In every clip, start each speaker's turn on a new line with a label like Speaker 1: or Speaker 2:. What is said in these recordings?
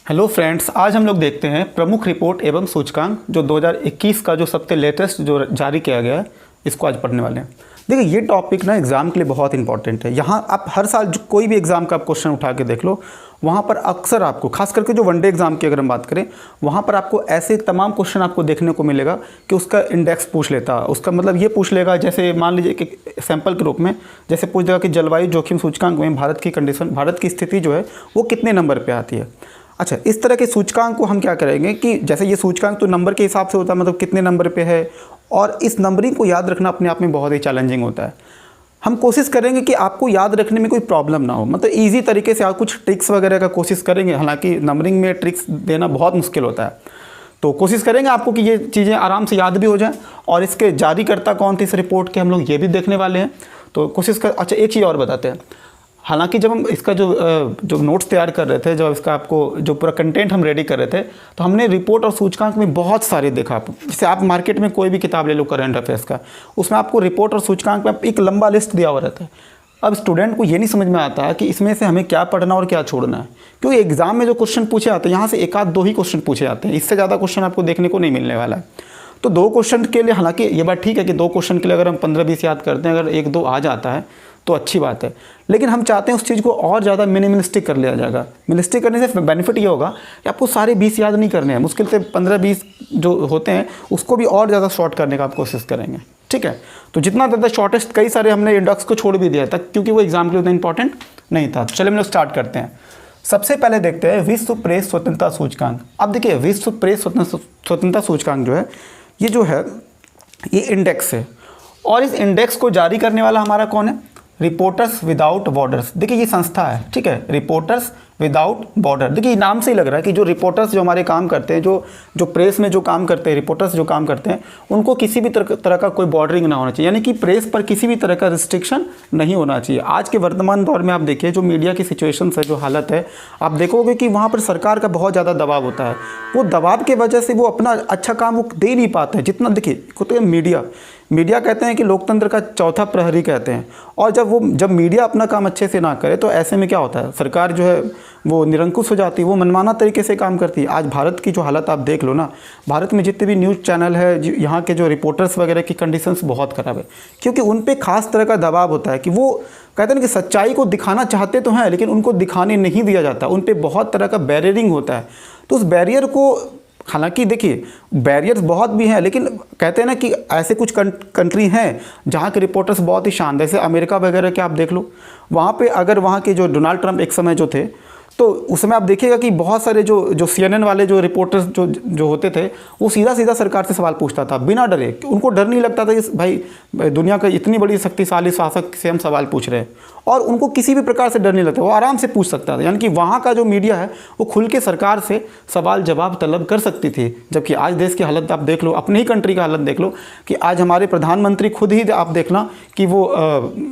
Speaker 1: Hello friends, आज हम लोग देखते हैं प्रमुख रिपोर्ट एवं सूचकांक जो 2021 का जो सबसे लेटेस्ट जो जारी किया गया है, इसको आज पढ़ने वाले हैं। देखिए, ये टॉपिक ना एग्ज़ाम के लिए बहुत इंपॉर्टेंट है। यहाँ आप हर साल जो कोई भी एग्ज़ाम का आप क्वेश्चन उठा के देख लो, वहाँ पर अक्सर आपको, खास करके जो वनडे एग्ज़ाम की अगर हम बात करें, वहाँ पर आपको ऐसे तमाम क्वेश्चन आपको देखने को मिलेगा कि उसका इंडेक्स पूछ लेता, उसका मतलब ये पूछ लेगा, जैसे मान लीजिए कि सैंपल के रूप में जैसे पूछ देगा कि जलवायु जोखिम सूचकांक में भारत की कंडीशन, भारत की स्थिति जो है वो कितने नंबर पर आती है। अच्छा, इस तरह के सूचकांक को हम क्या करेंगे कि जैसे ये सूचकांक तो नंबर के हिसाब से होता है, मतलब कितने नंबर पे है, और इस नंबरिंग को याद रखना अपने आप में बहुत ही चैलेंजिंग होता है। हम कोशिश करेंगे कि आपको याद रखने में कोई प्रॉब्लम ना हो, मतलब इजी तरीके से आप कुछ ट्रिक्स वगैरह का कोशिश करेंगे। हालांकि नंबरिंग में ट्रिक्स देना बहुत मुश्किल होता है, तो कोशिश करेंगे आपको कि ये चीज़ें आराम से याद भी हो जाएँ। और इसके जारीकर्ता कौन थे इस रिपोर्ट के, हम लोग ये भी देखने वाले हैं, तो कोशिश कर। अच्छा, एक चीज़ और बताते हैं। हालांकि जब हम इसका जो नोट्स तैयार कर रहे थे, जब इसका आपको जो पूरा कंटेंट हम रेडी कर रहे थे, तो हमने रिपोर्ट और सूचकांक में बहुत सारे देखा। जैसे आप मार्केट में कोई भी किताब ले लो करंट अफेयर्स का, उसमें आपको रिपोर्ट और सूचकांक में एक लंबा लिस्ट दिया हुआ रहता है। अब स्टूडेंट को ये नहीं समझ में आता है कि इसमें से हमें क्या पढ़ना और क्या छोड़ना है, क्योंकि एग्जाम में जो क्वेश्चन पूछे जाते हैं, यहाँ से एक आध दो ही क्वेश्चन पूछे जाते हैं, इससे ज़्यादा क्वेश्चन आपको देखने को नहीं मिलने वाला है। तो दो क्वेश्चन के लिए, हालांकि ये बात ठीक है कि दो क्वेश्चन के लिए अगर हम 15-20 याद करते हैं, अगर एक दो आ जाता है तो अच्छी बात है, लेकिन हम चाहते हैं उस चीज़ को और ज़्यादा मिनिमलिस्टिक कर लिया जाएगा। मिनिमलिस्टिक करने से बेनिफिट ये होगा कि आपको सारे 20 याद नहीं करने हैं, मुश्किल से 15-20 जो होते हैं उसको भी और ज़्यादा शॉर्ट करने का आप कोशिश करेंगे। ठीक है, तो जितना ज़्यादा शॉर्टेस्ट, कई सारे हमने इंडेक्स को छोड़ भी दिया था क्योंकि वो एग्जाम के लिए उतना इंपॉर्टेंट नहीं था। तो चलिए हम लोग स्टार्ट करते हैं। सबसे पहले देखते हैं विश्व प्रेस स्वतंत्रता सूचकांक। अब देखिए, विश्व प्रेस स्वतंत्रता सूचकांक जो है, ये जो है ये इंडेक्स है, और इस इंडेक्स को जारी करने वाला हमारा कौन है? Reporters without borders. देखिए, ये संस्था है, ठीक है, रिपोर्टर्स विदाउट बॉर्डर। देखिए, नाम से ही लग रहा है कि जो रिपोर्टर्स जो हमारे काम करते हैं, जो प्रेस में जो काम करते हैं, रिपोर्टर्स जो काम करते हैं, उनको किसी भी तरह का कोई बॉर्डरिंग ना होना चाहिए, यानी कि प्रेस पर किसी भी तरह का रिस्ट्रिक्शन नहीं होना चाहिए। आज के वर्तमान दौर में आप देखिए, जो मीडिया की सिचुएशन है, जो हालत है, आप देखोगे कि वहाँ पर सरकार का बहुत ज़्यादा दबाव होता है। वो दबाव की वजह से वो अपना अच्छा काम वो दे नहीं पाते हैं जितना। देखिए, तो मीडिया कहते हैं कि लोकतंत्र का चौथा प्रहरी कहते हैं, और जब मीडिया अपना काम अच्छे से ना करे तो ऐसे में क्या होता है, सरकार जो है वो निरंकुश हो जाती है, वो मनमाना तरीके से काम करती है। आज भारत की जो हालत आप देख लो ना, भारत में जितने भी न्यूज़ चैनल है, यहाँ के जो रिपोर्टर्स वगैरह की कंडीशंस बहुत ख़राब है, क्योंकि उन पे खास तरह का दबाव होता है कि वो कहते हैं कि सच्चाई को दिखाना चाहते तो हैं, लेकिन उनको दिखाने नहीं दिया जाता, उन पे बहुत तरह का बैरियरिंग होता है। तो उस बैरियर को, हालांकि देखिए बैरियर्स बहुत भी हैं, लेकिन कहते हैं ना कि ऐसे कुछ कंट्री हैं जहाँ के रिपोर्टर्स बहुत ही शानदार, जैसे अमेरिका वगैरह के आप देख लो, वहाँ पे अगर वहाँ के जो डोनाल्ड ट्रंप एक समय जो थे, तो उस समय आप देखिएगा कि बहुत सारे जो CNN वाले जो रिपोर्टर्स जो होते थे, वो सीधा सरकार से सवाल पूछता था बिना डरे। उनको डर नहीं लगता था कि भाई दुनिया का इतनी बड़ी शक्तिशाली शासक से हम सवाल पूछ रहे हैं, और उनको किसी भी प्रकार से डर नहीं लगता, वो आराम से पूछ सकता था। यानी कि वहाँ का जो मीडिया है वो खुल के सरकार से सवाल जवाब तलब कर सकती थी। जबकि आज देश की हालत आप देख लो, अपने ही कंट्री की हालत देख लो, कि आज हमारे प्रधानमंत्री खुद ही आप देखना कि वो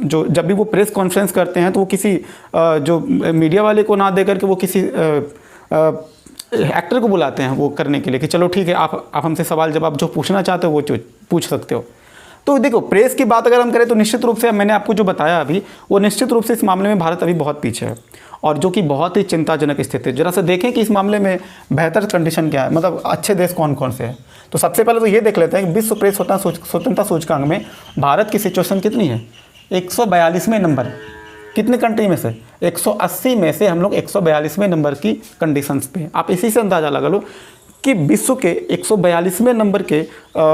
Speaker 1: जब भी वो प्रेस कॉन्फ्रेंस करते हैं तो वो किसी जो मीडिया वाले को ना देकर के वो किसी एक्टर को बुलाते हैं वो करने के लिए कि चलो ठीक है, आप हमसे सवाल जवाब जो पूछना चाहते हो वो पूछ सकते हो। तो देखो, प्रेस की बात अगर हम करें तो निश्चित रूप से मैंने आपको जो बताया अभी, वो निश्चित रूप से इस मामले में भारत अभी बहुत पीछे है, और जो कि बहुत ही चिंताजनक स्थिति है। जरा सा देखें कि इस मामले में बेहतर कंडीशन क्या है, मतलब अच्छे देश कौन कौन से हैं। तो सबसे पहले तो ये देख लेते हैं कि विश्व प्रेस स्वतंत्रता सूचकांक में भारत की सिचुएशन कितनी है। 142वें नंबर, कितने कंट्री में से? 180 में से हम लोग 142वें नंबर की कंडीशंस पे। आप इसी से अंदाज़ा लगा लो कि विश्व के 142वें नंबर के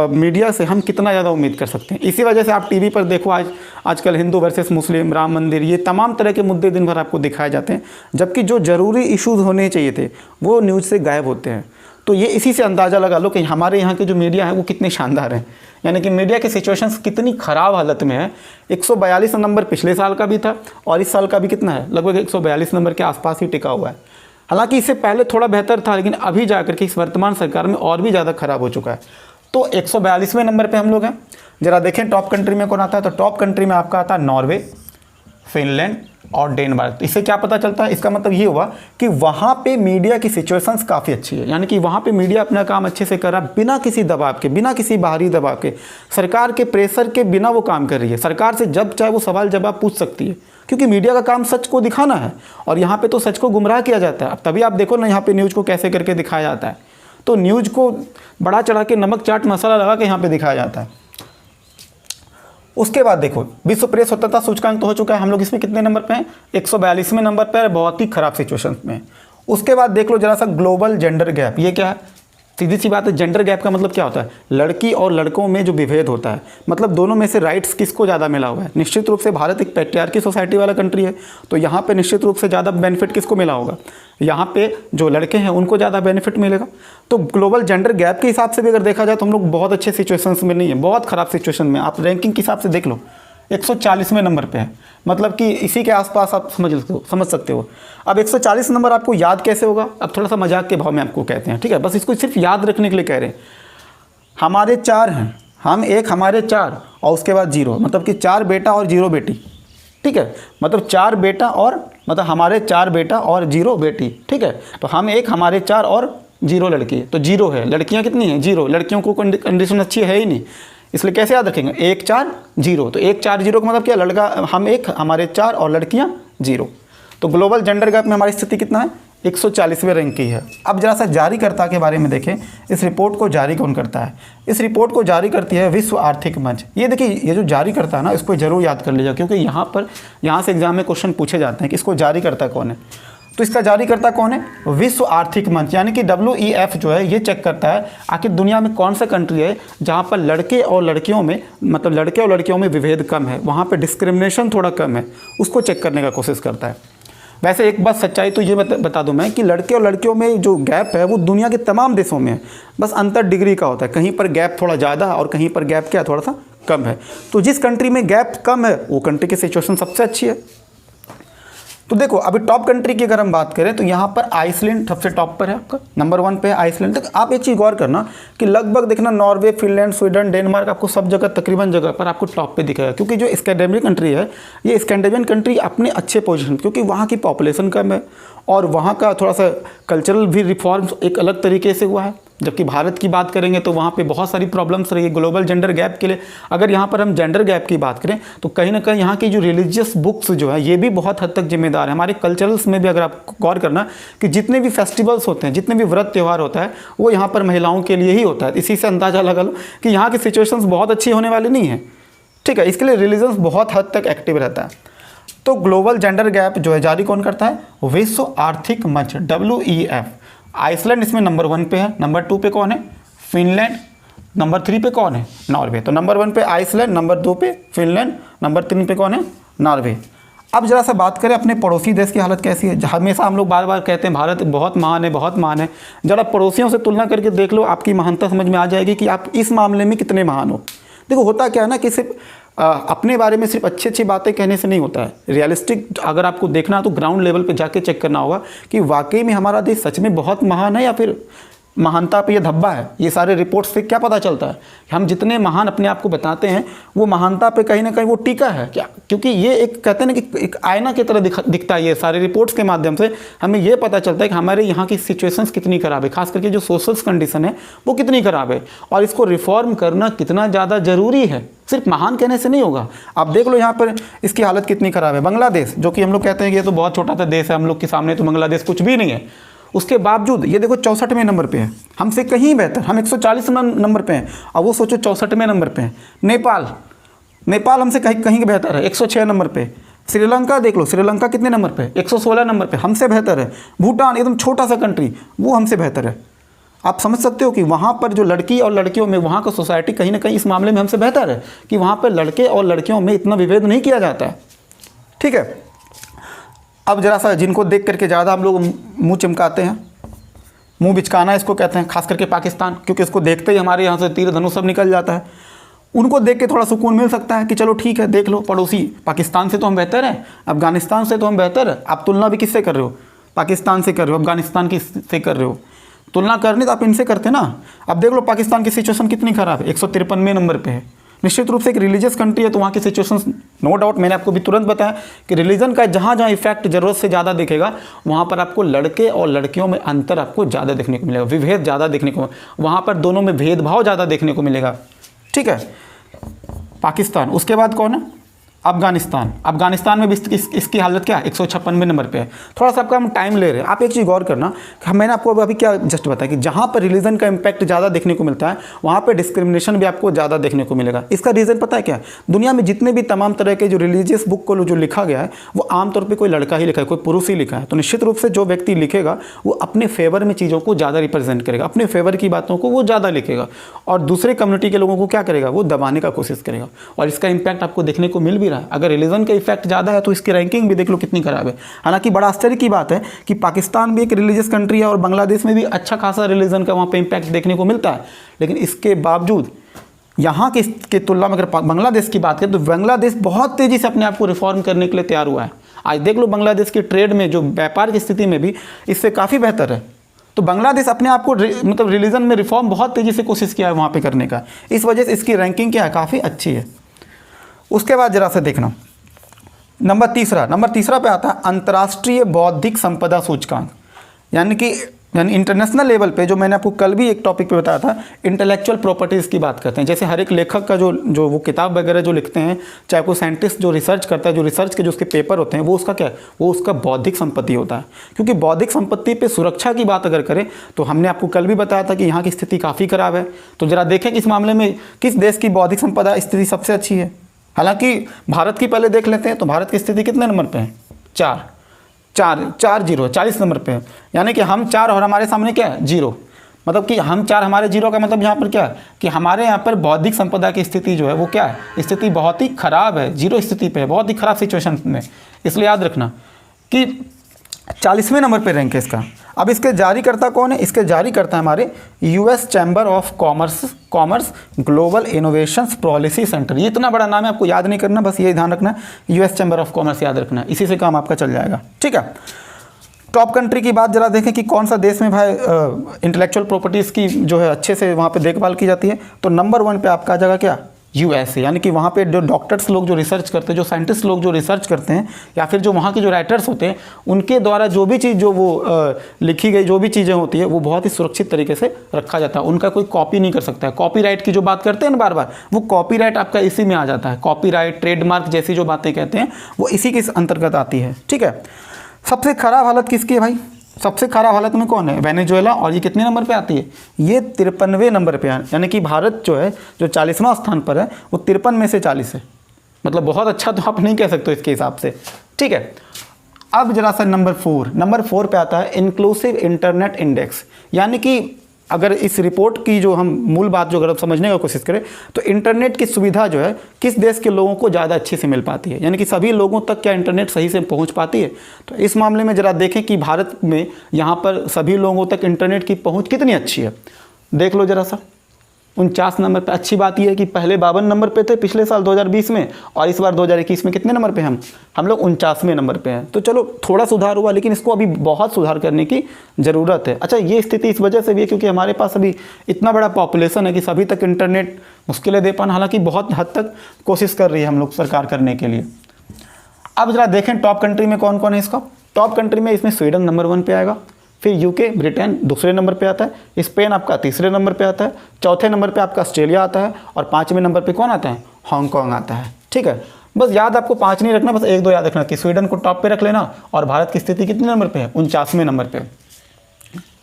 Speaker 1: मीडिया से हम कितना ज़्यादा उम्मीद कर सकते हैं। इसी वजह से आप टीवी पर देखो, आजकल हिंदू वर्सेस मुस्लिम, राम मंदिर, ये तमाम तरह के मुद्दे दिन भर आपको दिखाए जाते हैं, जबकि जो ज़रूरी इश्यूज़ होने चाहिए थे वो न्यूज़ से गायब होते हैं। तो ये इसी से अंदाज़ा लगा लो कि हमारे यहाँ के जो मीडिया है वो कितने शानदार हैं, यानी कि मीडिया की सिचुएशंस कितनी ख़राब हालत में है। 142 नंबर पिछले साल का भी था, और इस साल का भी कितना है, लगभग 142 नंबर के आसपास ही टिका हुआ है। हालांकि इससे पहले थोड़ा बेहतर था, लेकिन अभी जाकर के इस वर्तमान सरकार में और भी ज़्यादा ख़राब हो चुका है। तो 142वें नंबर पे हम लोग हैं। ज़रा देखें टॉप कंट्री में कौन आता है, तो टॉप कंट्री में आपका आता है नॉर्वे, फिनलैंड, और डेनमार्क। इससे क्या पता चलता है, इसका मतलब ये हुआ कि वहाँ पे मीडिया की सिचुएशंस काफ़ी अच्छी है, यानी कि वहाँ पे मीडिया अपना काम अच्छे से कर रहा, बिना किसी दबाव के, बिना किसी बाहरी दबाव के, सरकार के प्रेशर के बिना वो काम कर रही है। सरकार से जब चाहे वो सवाल जवाब पूछ सकती है, क्योंकि मीडिया का काम सच को दिखाना है और यहाँ पे तो सच को गुमराह किया जाता है। अब तभी आप देखो ना यहाँ पे न्यूज़ को कैसे करके दिखाया जाता है, तो न्यूज़ को बड़ा चढ़ा के नमक चाट मसाला लगा के यहाँ पे दिखाया जाता है। उसके बाद देखो विश्व प्रेस स्वतंत्रता सूचकांक तो हो चुका है, हम लोग इसमें कितने नंबर पे हैं, 142वें नंबर पे, बहुत ही खराब सिचुएशन में। उसके बाद देख लो जरा सा ग्लोबल जेंडर गैप, ये क्या है, सीधी सी बात है, जेंडर गैप का मतलब क्या होता है, लड़की और लड़कों में जो विभेद होता है, मतलब दोनों में से राइट्स किसको ज़्यादा मिला हुआ है। निश्चित रूप से भारत एक पैट्रियार्की सोसाइटी वाला कंट्री है, तो यहाँ पे निश्चित रूप से ज़्यादा बेनिफिट किसको मिला होगा, यहाँ पे जो लड़के हैं उनको ज़्यादा बेनिफिट मिलेगा। तो ग्लोबल जेंडर गैप के हिसाब से भी अगर देखा जाए तो हम लोग बहुत अच्छे सिचुएशंस में नहीं है, बहुत ख़राब सिचुएशन में। आप रैंकिंग के हिसाब से देख लो 140वें नंबर पे है, मतलब कि इसी के आसपास आप समझ सकते हो। अब 140 नंबर आपको याद कैसे होगा, अब थोड़ा सा मजाक के भाव में आपको कहते हैं, ठीक है, बस इसको सिर्फ याद रखने के लिए कह रहे हैं। हमारे 4 हैं, हम एक, हमारे 4 और उसके बाद 0, मतलब कि 4 बेटा और 0 बेटी, ठीक है, मतलब 4 बेटा और मतलब हमारे 4 बेटा और 0 बेटी, ठीक है। तो हम एक, हमारे 4 और 0 लड़की, तो 0 है, लड़कियां कितनी हैं 0, लड़कियों को कंडीशन अच्छी है ही नहीं, इसलिए कैसे याद रखेंगे 1 4 0, तो 1 4 0 का मतलब क्या, लड़का हम एक, हमारे 4 और लड़कियां 0। तो ग्लोबल जेंडर गैप में हमारी स्थिति कितना है, 140वें रैंक की है। अब जरा सा जारीकर्ता के बारे में देखें, इस रिपोर्ट को जारी कौन करता है, इस रिपोर्ट को जारी करती है विश्व आर्थिक मंच। ये देखिए, ये जो जारी करता है ना, इसको जरूर याद कर लीजिएगा, क्योंकि यहाँ से एग्जाम में क्वेश्चन पूछे जाते हैं कि इसको जारी करता कौन है। तो इसका जारीकर्ता कौन है, विश्व आर्थिक मंच, यानी कि WEF जो है ये चेक करता है आखिर दुनिया में कौन सा कंट्री है जहाँ पर लड़के और लड़कियों में, मतलब लड़के और लड़कियों में विभेद कम है, वहाँ पर डिस्क्रिमिनेशन थोड़ा कम है, उसको चेक करने का कोशिश करता है। वैसे एक बात सच्चाई तो ये बता दूं मैं कि लड़के और लड़कियों में जो गैप है वो दुनिया के तमाम देशों में है, बस अंतर डिग्री का होता है, कहीं पर गैप थोड़ा ज़्यादा है और कहीं पर गैप क्या थोड़ा सा कम है। तो जिस कंट्री में गैप कम है वो कंट्री की सिचुएशन सबसे अच्छी है। तो देखो अभी टॉप कंट्री की अगर हम बात करें तो यहाँ पर आइसलैंड सबसे टॉप पर है, आपका नंबर 1 पे है आइसलैंड। तक आप एक चीज़ गौर करना कि लगभग देखना नॉर्वे, फिनलैंड, स्वीडन, डेनमार्क आपको सब जगह तकरीबन जगह पर आपको टॉप पे दिखेगा, क्योंकि जो स्कैंडिनेवियन कंट्री है ये स्कैंडिनेवियन कंट्री अपने अच्छे पोजीशन, क्योंकि वहाँ की पॉपुलेशन कम है और वहाँ का थोड़ा सा कल्चरल भी रिफॉर्म्स एक अलग तरीके से हुआ है। जबकि भारत की बात करेंगे तो वहाँ पे बहुत सारी प्रॉब्लम्स रही है ग्लोबल जेंडर गैप के लिए। अगर यहाँ पर हम जेंडर गैप की बात करें तो कहीं ना कहीं यहाँ की जो रिलीजियस बुक्स जो है ये भी बहुत हद तक जिम्मेदार है। हमारे कल्चरल्स में भी अगर आप गौर करना कि जितने भी फेस्टिवल्स होते हैं, जितने भी व्रत त्यौहार होता है वो यहाँ पर महिलाओं के लिए ही होता है। इसी से अंदाज़ा लगा लो कि यहाँ की सिचुएशंस बहुत अच्छी होने वाली नहीं है, ठीक है। इसके लिए रिलीजन्स बहुत हद तक एक्टिव रहता है। तो ग्लोबल जेंडर गैप जो है जारी कौन करता है, विश्व आर्थिक मंच WEF। आइसलैंड इसमें नंबर 1 पे है, नंबर 2 पे कौन है, फिनलैंड, नंबर 3 पे कौन है, नॉर्वे। तो नंबर 1 पे आइसलैंड, नंबर 2 पे फिनलैंड, नंबर 3 पे कौन है, नॉर्वे। अब जरा सा बात करें अपने पड़ोसी देश की हालत कैसी है। हमेशा हम लोग बार बार कहते हैं भारत बहुत महान है, बहुत महान है। जरा पड़ोसियों से तुलना करके देख लो, आपकी महानता समझ में आ जाएगी कि आप इस मामले में कितने महान हो। देखो होता क्या है ना कि सिर्फ अपने बारे में सिर्फ अच्छी अच्छी बातें कहने से नहीं होता है। रियलिस्टिक अगर आपको देखना है तो ग्राउंड लेवल पे जाके चेक करना होगा कि वाकई में हमारा देश सच में बहुत महान है या फिर महानता पे ये धब्बा है। ये सारे रिपोर्ट्स से क्या पता चलता है कि हम जितने महान अपने आप को बताते हैं वो महानता पे कहीं ना कहीं वो टीका है क्या, क्योंकि ये एक कहते हैं ना कि एक आईना की तरह दिखता है। ये सारे रिपोर्ट्स के माध्यम से हमें ये पता चलता है कि हमारे यहाँ की सिचुएशंस कितनी ख़राब है, खास करके जो सोशल कंडीशन है वो कितनी ख़राब है और इसको रिफॉर्म करना कितना ज़्यादा ज़रूरी है। सिर्फ महान कहने से नहीं होगा। आप देख लो यहाँ पर इसकी हालत कितनी ख़राब है। बांग्लादेश, जो कि हम लोग कहते हैं कि ये तो बहुत छोटा सा देश है, हम लोग के सामने तो बांग्लादेश कुछ भी नहीं है, उसके बावजूद ये देखो 64वें नंबर पे है, हमसे कहीं बेहतर। हम 140 नंबर पे हैं, अब वो सोचो 64वें नंबर पे हैं। नेपाल हमसे कहीं बेहतर है, 106 नंबर पे। श्रीलंका देख लो, श्रीलंका कितने नंबर पे, 116 नंबर पे, हमसे बेहतर है। भूटान एकदम छोटा सा कंट्री, वो हमसे बेहतर है। आप समझ सकते हो कि वहाँ पर जो लड़की और लड़कियों में वहाँ का सोसाइटी कहीं ना कहीं इस मामले में हमसे बेहतर है कि वहाँ पर लड़के और लड़कियों में इतना विभेद नहीं किया जाता है, ठीक है। अब जरा सा जिनको देख करके ज़्यादा हम लोग मुंह चिमकाते हैं, मुंह बिचकाना इसको कहते हैं, खास करके पाकिस्तान, क्योंकि इसको देखते ही हमारे यहाँ से तीर धनुष सब निकल जाता है। उनको देख के थोड़ा सुकून मिल सकता है कि चलो ठीक है, देख लो पड़ोसी पाकिस्तान से तो हम बेहतर हैं, अफगानिस्तान से तो हम बेहतर है। आप तुलना भी किससे कर रहे हो, पाकिस्तान से कर रहे हो, अफगानिस्तान की से कर रहे हो। तुलना करनी तो आप इनसे करते ना। अब देख लो पाकिस्तान की सिचुएशन कितनी ख़राब है, 153वें नंबर पे है। निश्चित रूप से एक रिलीजियस कंट्री है तो वहाँ की सिचुएशन नो डाउट, मैंने आपको भी तुरंत बताया कि रिलीजन का जहाँ जहाँ इफेक्ट ज़रूरत से ज़्यादा दिखेगा वहाँ पर आपको लड़के और लड़कियों में अंतर आपको ज़्यादा देखने को मिलेगा, विभेद ज़्यादा देखने को, वहाँ पर दोनों में भेदभाव ज़्यादा देखने को मिलेगा। ठीक है, पाकिस्तान, उसके बाद कौन है, अफगानिस्तान में भी इसकी हालत क्या है, 156वें नंबर पे है। थोड़ा सा आपका हम टाइम ले रहे हैं, आप एक चीज़ गौर करना, मैंने आपको अभी क्या जस्ट बताया कि जहाँ पर रिलीजन का इम्पैक्ट ज़्यादा देखने को मिलता है वहाँ पर डिस्क्रिमिनेशन भी आपको ज़्यादा देखने को मिलेगा। इसका रीज़न पता है क्या है, दुनिया में जितने भी तमाम तरह के जो रिलीजियस बुक को जो लिखा गया है वो आमतौर पर कोई लड़का ही लिखा है, कोई पुरुष ही लिखा है। तो निश्चित रूप से जो व्यक्ति लिखेगा वो अपने फेवर में चीज़ों को ज़्यादा रिप्रेजेंट करेगा, अपने फेवर की बातों को वो ज़्यादा लिखेगा और दूसरे कम्युनिटी के लोगों को क्या करेगा, वो दबाने का कोशिश करेगा। और इसका इम्पैक्ट आपको देखने को मिल भी रहा है। अगर रिलीजन इफेक्ट ज़्यादा है तो इसकी रैंकिंग भी देख लो कितनी खराब है। हालांकि बड़ा आश्चर्य की बात है कि पाकिस्तान भी एक रिलीजियस कंट्री है और बांग्लादेश में भी अच्छा खासा रिलीजन का वहाँ पे इम्पैक्ट देखने को मिलता है, लेकिन इसके बावजूद यहाँ के तुलना में अगर बांग्लादेश की बात करें तो बांग्लादेश बहुत तेज़ी से अपने आप को रिफॉर्म करने के लिए तैयार हुआ है। आज देख लो बांग्लादेश की ट्रेड में, जो व्यापार की स्थिति में भी इससे काफ़ी बेहतर है। तो बांग्लादेश अपने आप को मतलब रिलीजन में रिफॉर्म बहुत तेज़ी से कोशिश किया है वहाँ पर करने का, इस वजह से इसकी रैंकिंग क्या है, काफ़ी अच्छी है। उसके बाद जरा से देखना नंबर तीसरा पे आता है अंतर्राष्ट्रीय बौद्धिक संपदा सूचकांक, यानी इंटरनेशनल लेवल पे, जो मैंने आपको कल भी एक टॉपिक पे बताया था, इंटेलेक्चुअल प्रॉपर्टीज़ की बात करते हैं। जैसे हर एक लेखक का जो वो किताब वगैरह जो लिखते हैं, चाहे कोई साइंटिस्ट जो रिसर्च करता है, जो रिसर्च के जो उसके पेपर होते हैं, वो उसका क्या है, वो उसका बौद्धिक संपत्ति होता है। क्योंकि बौद्धिक संपत्ति पे सुरक्षा की बात अगर करें तो हमने आपको कल भी बताया था कि यहाँ की स्थिति काफ़ी ख़राब है। तो ज़रा देखें कि इस मामले में किस देश की बौद्धिक संपदा स्थिति सबसे अच्छी है। हालांकि भारत की पहले देख लेते हैं, तो भारत की स्थिति कितने नंबर पे है, 40 नंबर पे है। यानी कि हम 4 और हमारे सामने क्या है, 0। मतलब कि हम 4 हमारे 0 का मतलब यहाँ पर क्या है कि हमारे यहाँ पर बौद्धिक संपदा की स्थिति जो है वो क्या है, स्थिति बहुत ही ख़राब है, 0 स्थिति पे है, बहुत ही ख़राब सिचुएशन में। इसलिए याद रखना कि 40वें नंबर पे रैंक है इसका। अब इसके जारीकर्ता कौन है, इसके जारीकर्ता हमारे US chamber of commerce global innovations policy centre. ये इतना बड़ा नाम है, आपको याद नहीं करना, बस ये ध्यान रखना, यूएस चैम्बर ऑफ कॉमर्स याद रखना, इसी से काम आपका चल जाएगा। ठीक है, टॉप कंट्री की बात जरा देखें कि कौन सा देश में भाई इंटेलेक्चुअल प्रॉपर्टीज़ की जो है अच्छे से वहाँ पे देखभाल की जाती है। तो नंबर 1 पे आपका आ जाएगा क्या, यूएसए। यानी कि वहाँ पे जो डॉक्टर्स लोग जो रिसर्च करते हैं, जो साइंटिस्ट लोग जो रिसर्च करते हैं, या फिर जो वहाँ के जो राइटर्स होते हैं, उनके द्वारा जो भी चीज़ जो वो लिखी गई जो भी चीज़ें होती है वो बहुत ही सुरक्षित तरीके से रखा जाता है, उनका कोई कॉपी नहीं कर सकता है। कॉपीराइट की जो बात करते हैं ना बार बार, वो कॉपीराइट आपका इसी में आ जाता है। कॉपीराइट, ट्रेडमार्क जैसी जो बातें कहते हैं वो इसी के अंतर्गत आती है। ठीक है, सबसे खराब हालत किसकी है भाई, सबसे खराब हालत में कौन है, वेनेजुएला, और ये कितने नंबर पे आती है, ये 53वें नंबर पे है। यानी कि भारत जो है जो 40वां स्थान पर है वो 53 में से 40 है, मतलब बहुत अच्छा तो आप नहीं कह सकते इसके हिसाब से। ठीक है, अब जरा सा नंबर 4 पे आता है इंक्लूसिव इंटरनेट इंडेक्स। यानी कि अगर इस रिपोर्ट की जो हम मूल बात जो अगर समझने की कोशिश करें तो इंटरनेट की सुविधा जो है किस देश के लोगों को ज़्यादा अच्छे से मिल पाती है, यानी कि सभी लोगों तक क्या इंटरनेट सही से पहुंच पाती है। तो इस मामले में ज़रा देखें कि भारत में यहाँ पर सभी लोगों तक इंटरनेट की पहुँच कितनी अच्छी है। देख लो ज़रा सा, 49 नंबर पे। अच्छी बात यह है कि पहले 52 नंबर पे थे पिछले साल 2020 में, और इस बार 2021 में कितने नंबर पे हम लोग 49वें नंबर पे हैं। तो चलो थोड़ा सुधार हुआ, लेकिन इसको अभी बहुत सुधार करने की ज़रूरत है। अच्छा, ये स्थिति इस वजह से भी है क्योंकि हमारे पास अभी इतना बड़ा पॉपुलेशन है कि सभी तक इंटरनेट मुश्किल है दे पाना, हालांकि बहुत हद तक कोशिश कर रही है हम लोग सरकार करने के लिए। अब जरा देखें टॉप कंट्री में कौन कौन है इसका। टॉप कंट्री में इसमें स्वीडन नंबर 1 पे आएगा, फिर यूके, ब्रिटेन दूसरे नंबर पे आता है, स्पेन आपका तीसरे नंबर पे आता है, चौथे नंबर पे आपका ऑस्ट्रेलिया आता है, और 5वें नंबर पे कौन आता है, हांगकांग आता है। ठीक है, बस याद आपको 5 नहीं रखना, बस 1-2 याद रखना कि स्वीडन को टॉप पे रख लेना, और भारत की स्थिति कितने नंबर पे है, 49वें नंबर पे।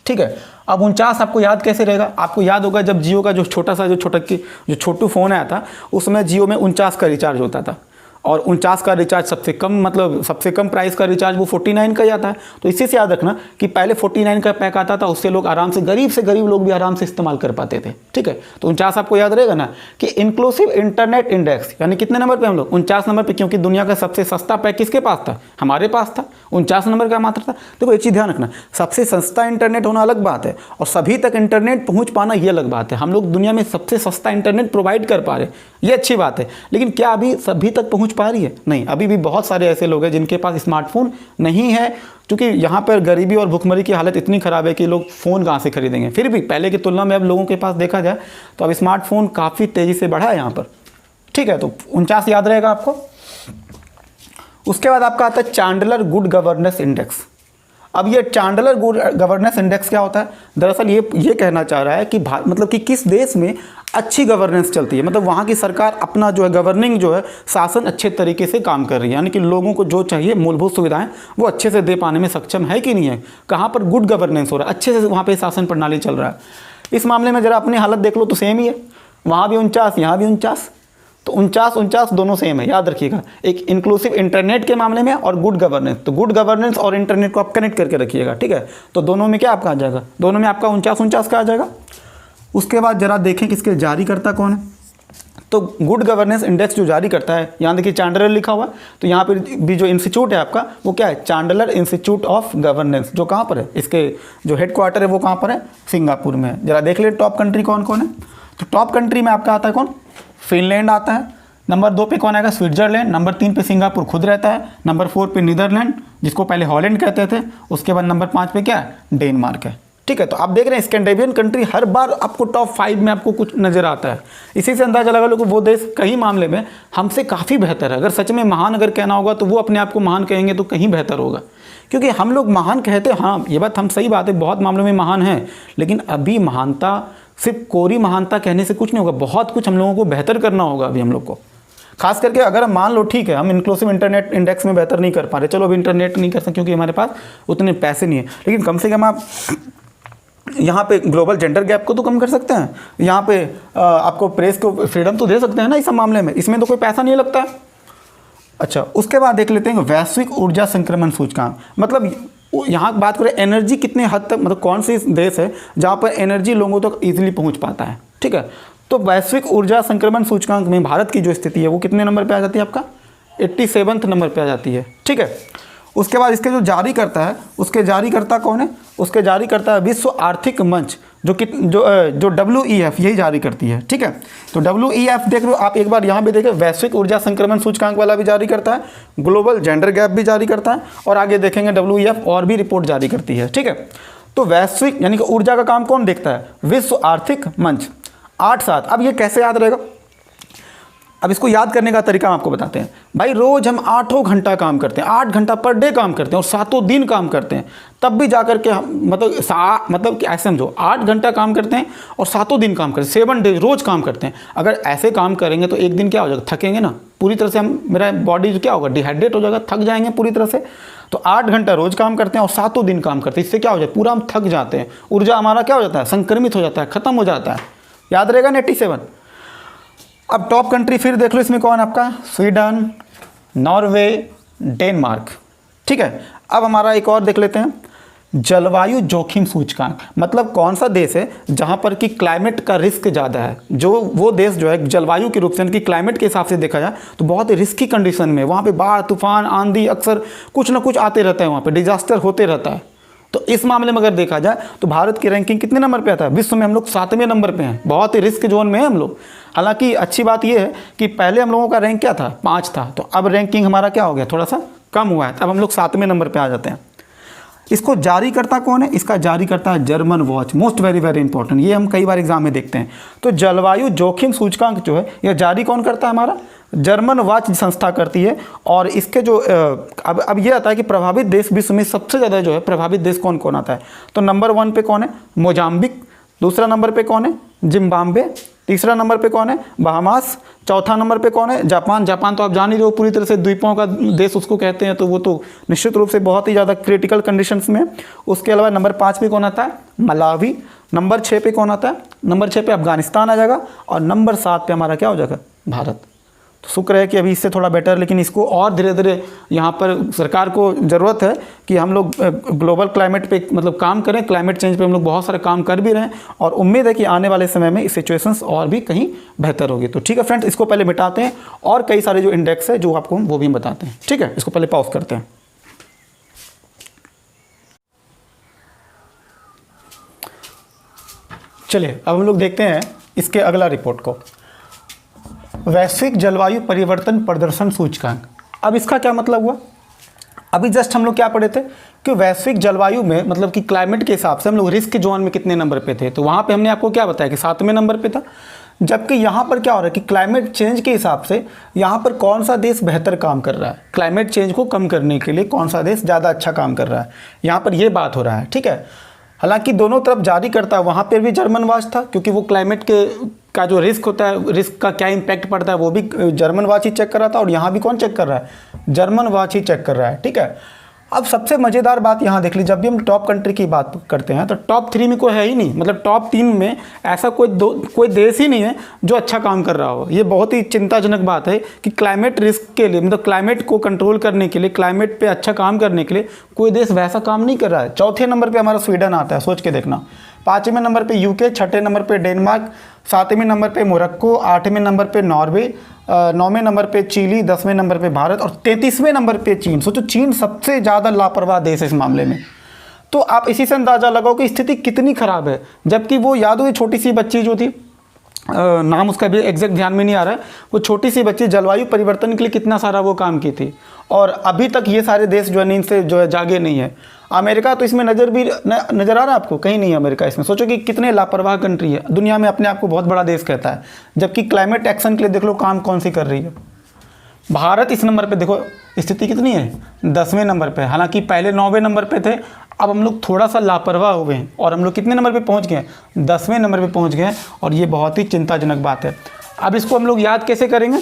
Speaker 1: ठीक है, अब 49 आपको याद कैसे रहेगा, आपको याद होगा जब जियो का जो छोटा सा जो छोटू फ़ोन आया था उसमें जियो में 49 का रिचार्ज होता था, और 49 का रिचार्ज सबसे कम, मतलब सबसे कम प्राइस का रिचार्ज वो 49 का ही आता है। तो इसी से याद रखना कि पहले 49 का पैक आता था, उससे लोग आराम से गरीब लोग भी आराम से इस्तेमाल कर पाते थे। ठीक है, तो 49 आपको याद रहेगा ना कि इंक्लूसिव इंटरनेट इंडेक्स, यानी कितने नंबर पे हम लोग, 49 नंबर पे, क्योंकि दुनिया का सबसे सस्ता पैक किसके पास था, हमारे पास था, 49 नंबर का मात्र था। देखो एक चीज़ ध्यान रखना, सबसे सस्ता इंटरनेट होना अलग बात है और सभी तक इंटरनेट पहुँच पाना ये अलग बात है। हम लोग दुनिया में सबसे सस्ता इंटरनेट प्रोवाइड कर पा रहे, ये अच्छी बात है, लेकिन क्या अभी सभी तक पहुँच पा रही है, नहीं। अभी भी बहुत सारे ऐसे लोग हैं जिनके पास स्मार्टफोन नहीं है, क्योंकि यहाँ पर गरीबी और भुखमरी की हालत इतनी ख़राब है कि लोग फ़ोन कहाँ से खरीदेंगे। फिर भी पहले की तुलना में अब लोगों के पास देखा जाए तो अब स्मार्टफोन काफ़ी तेज़ी से बढ़ा है यहाँ पर। ठीक है, तो 49 याद रहेगा आपको। उसके बाद आपका आता है चांडलर गुड गवर्नेंस इंडेक्स। अब ये चांडलर गुड गवर्नेंस इंडेक्स क्या होता है? दरअसल ये कहना चाह रहा है कि मतलब कि किस देश में अच्छी गवर्नेंस चलती है, मतलब वहाँ की सरकार अपना जो है गवर्निंग जो है शासन अच्छे तरीके से काम कर रही है, यानी कि लोगों को जो चाहिए मूलभूत सुविधाएं वो अच्छे से दे पाने में सक्षम है कि नहीं है, कहाँ पर गुड गवर्नेंस हो रहा है, अच्छे से वहाँ पे शासन प्रणाली चल रहा है। इस मामले में ज़रा अपनी हालत देख लो तो सेम ही है, वहाँ भी 49, यहाँ भी 49, तो 49 दोनों सेम है, याद रखिएगा। एक इंक्लूसिव इंटरनेट के मामले में और गुड गवर्नेंस, तो गुड गवर्नेंस और इंटरनेट को आप कनेक्ट करके रखिएगा, ठीक है। तो दोनों में क्या आपका आ जाएगा, दोनों में आपका 49 का आ जाएगा। उसके बाद जरा देखें कि इसके जारी करता कौन है। तो गुड गवर्नेंस इंडेक्स जो जारी करता है, यहाँ देखिए चांडलर लिखा हुआ है, तो यहाँ पर भी जो इंस्टीट्यूट है आपका वो क्या है, चांडलर इंस्टीट्यूट ऑफ गवर्नेंस, जो कहाँ पर है, इसके जो हेडक्वार्टर है वो कहाँ पर है, सिंगापुर में है। जरा देख ले टॉप कंट्री कौन कौन है। तो टॉप कंट्री में आपका आता है कौन, फिनलैंड आता है। नंबर 2 पे कौन आएगा, स्विट्जरलैंड। नंबर 3 पे सिंगापुर खुद रहता है। नंबर 4 पे नीदरलैंड, जिसको पहले हॉलैंड कहते थे। उसके बाद नंबर 5 पे क्या है, डेनमार्क है, ठीक है। तो आप देख रहे हैं स्कैंडिनेवियन कंट्री हर बार आपको टॉप 5 में आपको कुछ नजर आता है। इसी से अंदाजा लगा लो कि वो देश कई मामले में हमसे काफ़ी बेहतर है। अगर सच में महान अगर कहना होगा तो वो अपने आप को महान कहेंगे तो कहीं बेहतर होगा, क्योंकि हम लोग महान कहते हैं, हाँ ये बात हम सही बात है, बहुत मामलों में महान है, लेकिन अभी महानता सिर्फ कोरी महानता कहने से कुछ नहीं होगा, बहुत कुछ हम लोगों को बेहतर करना होगा अभी हम लोग को। खास करके अगर हम मान लो ठीक है हम इंक्लूसिव इंटरनेट इंडेक्स में बेहतर नहीं कर पा रहे, चलो अभी इंटरनेट नहीं कर सकते क्योंकि हमारे पास उतने पैसे नहीं है, लेकिन कम से कम आप यहाँ पे ग्लोबल जेंडर गैप को तो कम कर सकते हैं, यहाँ पे आपको प्रेस को फ्रीडम तो दे सकते हैं ना इस मामले में, इसमें तो कोई पैसा नहीं लगता है। अच्छा, उसके बाद देख लेते हैं वैश्विक ऊर्जा संक्रमण सूचकांक। मतलब यहाँ बात करें एनर्जी कितने हद तक, मतलब कौन सी देश है जहाँ पर एनर्जी लोगों तक ईजिली पहुँच पाता है, ठीक है। तो वैश्विक ऊर्जा संक्रमण सूचकांक में भारत की जो स्थिति है वो कितने नंबर पे आ जाती है, आपका 87वें नंबर पे आ जाती है, ठीक है। उसके बाद इसके जो जारी करता है, उसके जारी करता कौन है, उसके जारी करता है विश्व आर्थिक मंच, जो WEF यही जारी करती है, ठीक है। तो WEF देख लो आप एक बार यहाँ भी देखें, वैश्विक ऊर्जा संक्रमण सूचकांक वाला भी जारी करता है, ग्लोबल जेंडर गैप भी जारी करता है, और आगे देखेंगे WEF और भी रिपोर्ट जारी करती है, ठीक है। तो वैश्विक यानी कि ऊर्जा का काम कौन देखता है, विश्व आर्थिक मंच 8-7। अब ये कैसे याद रहेगा, अब इसको याद करने का तरीका हम आपको बताते हैं। भाई रोज हम 8 घंटा काम करते हैं, 8 घंटा पर डे काम करते हैं और 7 दिन काम करते हैं, तब भी जाकर के हम मतलब कि ऐसे समझो 8 घंटा काम करते हैं और 7 दिन काम करते हैं, 7 डेज रोज काम करते हैं। अगर ऐसे काम करेंगे तो एक दिन क्या हो जाएगा, थकेंगे ना पूरी तरह से, हम मेरा बॉडी क्या होगा, डिहाइड्रेट हो जाएगा, थक जाएंगे पूरी तरह से। तो 8 घंटा रोज काम करते हैं और 7 दिन काम करते हैं, इससे क्या हो जाए, पूरा हम थक जाते हैं, ऊर्जा हमारा क्या हो जाता है, संक्रमित हो जाता है, खत्म हो जाता है। याद रहेगा ना 87। अब टॉप कंट्री फिर देख लो, इसमें कौन आपका, स्वीडन, नॉर्वे, डेनमार्क, ठीक है। अब हमारा एक और देख लेते हैं, जलवायु जोखिम सूचकांक। मतलब कौन सा देश है जहां पर कि क्लाइमेट का रिस्क ज़्यादा है, जो वो देश जो है जलवायु के रूप से यानी कि क्लाइमेट के हिसाब से देखा जाए तो बहुत ही रिस्की कंडीशन में, वहाँ पे बाढ़ तूफान आंधी अक्सर कुछ ना कुछ आते रहता है, वहाँ पे डिजास्टर होते रहता है। तो इस मामले में अगर देखा जाए तो भारत की रैंकिंग कितने नंबर पे आता है, विश्व में हम लोग 7वें नंबर पे हैं, बहुत ही रिस्क जोन में है हम लोग। हालांकि अच्छी बात यह है कि पहले हम लोगों का रैंक क्या था, 5 था, तो अब रैंकिंग हमारा क्या हो गया, थोड़ा सा कम हुआ है, अब हम लोग 7वें नंबर पे आ जाते हैं। इसको जारी करता कौन है, इसका जारी करता है German watch, most very very important, ये हम कई बार एग्जाम में देखते हैं। तो जलवायु जोखिम सूचकांक जो है यह जारी कौन करता है, हमारा जर्मन वॉच संस्था करती है। और इसके जो अब ये आता है कि प्रभावित देश विश्व में सबसे ज़्यादा जो है प्रभावित देश कौन कौन आता है। तो नंबर 1 पे कौन है, मोजाम्बिक। दूसरा नंबर पे कौन है, जिम्बाब्वे। तीसरा नंबर पे कौन है, बहामास। चौथा नंबर पे कौन है, जापान। जापान तो आप जान ही रहे हो पूरी तरह से द्वीपों का देश उसको कहते हैं, तो वो तो निश्चित रूप से बहुत ही ज़्यादा क्रिटिकल कंडीशंस में। उसके अलावा नंबर 5 पे कौन आता है, मलावी। नंबर 6 पे कौन आता है, नंबर 6 पे अफगानिस्तान आ जाएगा। और नंबर 7 पे हमारा क्या हो जाएगा, भारत। तो शुक्र है कि अभी इससे थोड़ा बेटर, लेकिन इसको और धीरे धीरे यहाँ पर सरकार को ज़रूरत है कि हम लोग ग्लोबल क्लाइमेट पे मतलब काम करें, क्लाइमेट चेंज पे हम लोग बहुत सारे काम कर भी रहे हैं, और उम्मीद है कि आने वाले समय में सिचुएशंस और भी कहीं बेहतर होगी। तो ठीक है फ्रेंड्स, इसको पहले मिटाते हैं और कई सारे जो इंडेक्स है जो आपको वो भी हम बताते हैं, ठीक है। इसको पहले पॉज करते हैं। चलिए अब हम लोग देखते हैं इसके अगला रिपोर्ट को, वैश्विक जलवायु परिवर्तन प्रदर्शन सूचकांक। अब इसका क्या मतलब हुआ, अभी जस्ट हम लोग क्या पढ़े थे कि वैश्विक जलवायु में मतलब कि क्लाइमेट के हिसाब से हम लोग रिस्क जोन में कितने नंबर पे थे। तो वहाँ पे हमने आपको क्या बताया कि 7वें नंबर पे था। जबकि यहाँ पर क्या हो रहा है कि क्लाइमेट चेंज के हिसाब से यहाँ पर कौन सा देश बेहतर काम कर रहा है, क्लाइमेट चेंज को कम करने के लिए कौन सा देश ज़्यादा अच्छा काम कर रहा है, यहाँ पर ये बात हो रहा है। ठीक है, हालांकि दोनों तरफ जारी करता है, वहाँ पर भी जर्मन वॉच था, क्योंकि वो क्लाइमेट का जो रिस्क होता है, रिस्क का क्या इम्पैक्ट पड़ता है, वो भी जर्मन वॉच ही चेक कर रहा था। और यहाँ भी कौन चेक कर रहा है, जर्मन वॉच ही चेक कर रहा है। ठीक है, अब सबसे मज़ेदार बात यहाँ देख ली, जब भी हम टॉप कंट्री की बात करते हैं तो टॉप 3 में कोई है ही नहीं, मतलब टॉप 3 में ऐसा कोई देश ही नहीं है जो अच्छा काम कर रहा हो। ये बहुत ही चिंताजनक बात है कि क्लाइमेट रिस्क के लिए, मतलब क्लाइमेट को कंट्रोल करने के लिए, क्लाइमेट पे अच्छा काम करने के लिए कोई देश वैसा काम नहीं कर रहा है। चौथे नंबर पर हमारा स्वीडन आता है, सोच के देखना। 5वें नंबर पे यूके, 6ठे नंबर पे डेनमार्क, 7वें नंबर पे मोरक्को, 8वें नंबर पे नॉर्वे, 9वें नंबर पे चिली, 10वें नंबर पे भारत और 33वें नंबर पे चीन। सोचो चीन सबसे ज़्यादा लापरवाह देश है इस मामले में। तो आप इसी से अंदाज़ा लगाओ कि स्थिति कितनी ख़राब है। जबकि वो याद हो, छोटी सी बच्ची जो थी, नाम उसका भी एग्जैक्ट ध्यान में नहीं आ रहा है, वो छोटी सी बच्ची जलवायु परिवर्तन के लिए कितना सारा वो काम की थी, और अभी तक ये सारे देश जो है नींद से जो है जागे नहीं है। अमेरिका तो इसमें नज़र आ रहा है आपको, कहीं नहीं है अमेरिका इसमें। सोचो कि कितने लापरवाह कंट्री है, दुनिया में अपने आप को बहुत बड़ा देश कहता है, जबकि क्लाइमेट एक्शन के लिए देख लो काम कौन सी कर रही है। भारत इस नंबर पे देखो स्थिति कितनी है, 10वें नंबर पे। हालांकि पहले 9वें नंबर पे थे, अब हम लोग थोड़ा सा लापरवाह हो गए हैं और हम लोग कितने नंबर पे पहुंच गए, 10वें नंबर पे पहुंच गए। और ये बहुत ही चिंताजनक बात है। अब इसको हम लोग याद कैसे करेंगे,